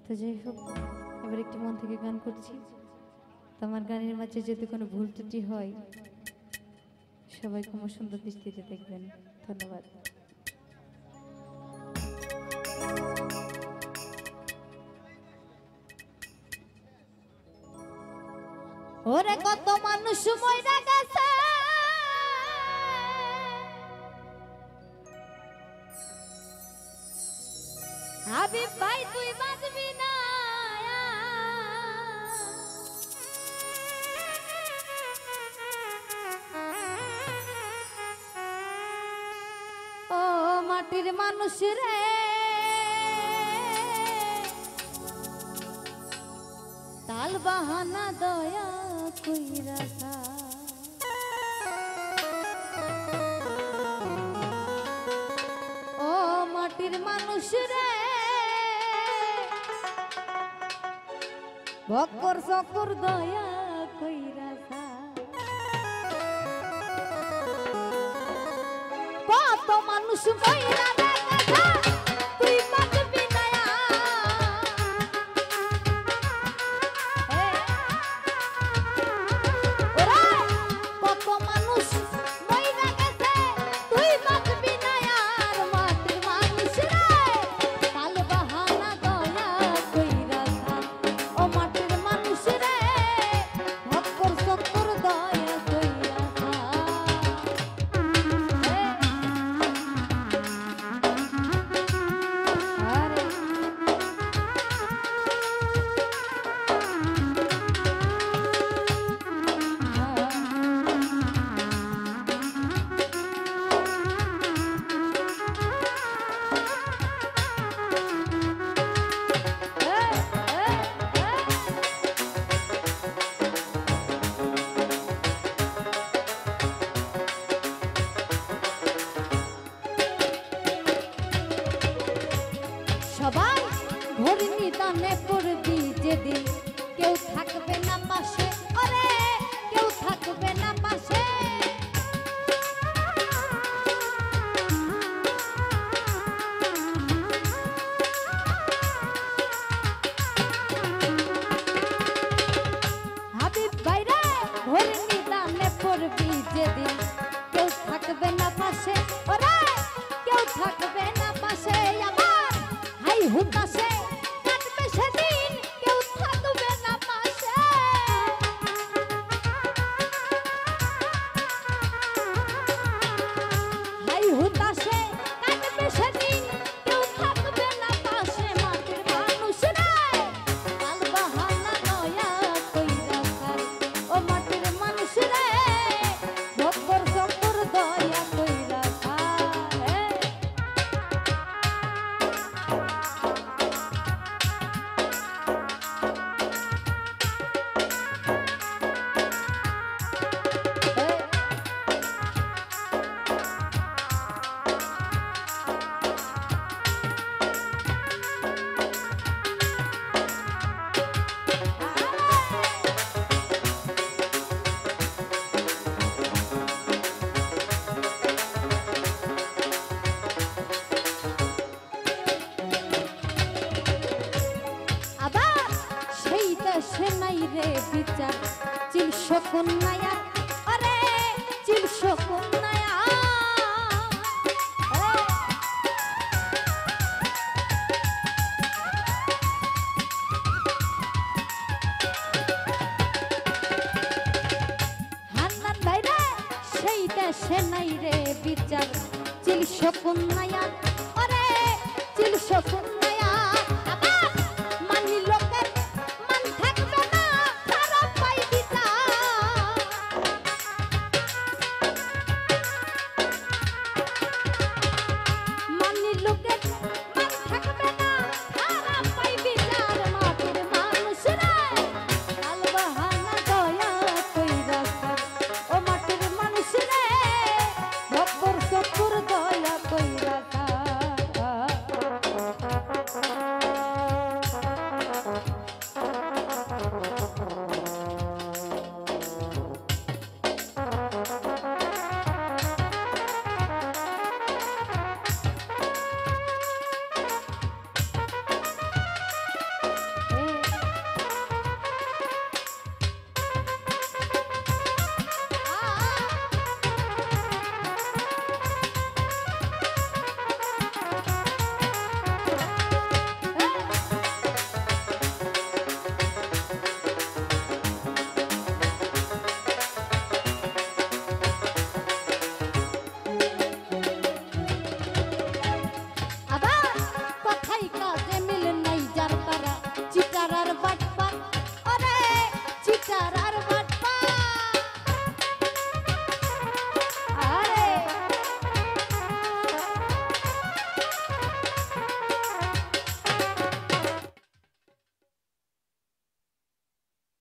তো যাই হোক, এবার একটু মন থেকে গান করছি। তো আমার গানের মাঝে যদি কোনো ভুল ত্রুটি হয় সবাই ক্ষমা সুন্দর দৃষ্টিতে দেখবেন। ধন্যবাদ। ওরে কত মানুষ মইরা গেছে, হাবিব ভাই তুই বাঁচবি না। ও মাটির মানুষ রে, তাল বাহানা দয়া কইরা যা। ও মাটির মানুষ রে, বকর সকর দয়া কইরা যা। কত মানুষ কইরা দেখা তুই বাঁচবি না। কত মানুষ মইরা গেছে তুই বাঁচবি না। আর মাটির মানুষ রে, তাল বাহানা দয়া কইরা যা। ও মাটির মানুষ রে, ভক্কর সকর দয়া কইরা যা। সবাই ঘড়ি নিদানে পড়বি যেদিন, কেউ থাকবে না পাশে। ওরে কেউ থাকবে না পাশে। হাবিব ভাই রে, ঘড়ি নিদানে পড়বি যেদিন, কেউ থাকবে না পাশে। ওরে কেউ থাকবে না পাশে। আমার হাই হুতাশে কাটবে সেদিন, কেউ থাকবে না পাশে। হাই হুতাশে কাটবে সেদিন, কেউ থাকবে না পাশে। মাটির মানুষ রে, তাল বাহানা দয়া কইরা যা। ও মাটির মানুষ রে, ভক্কর সকর দয়া কইরা যা। আবার সেই দেশে নাই রে বিচার, চিল শকুন নায়ার। আরে চিল শকুন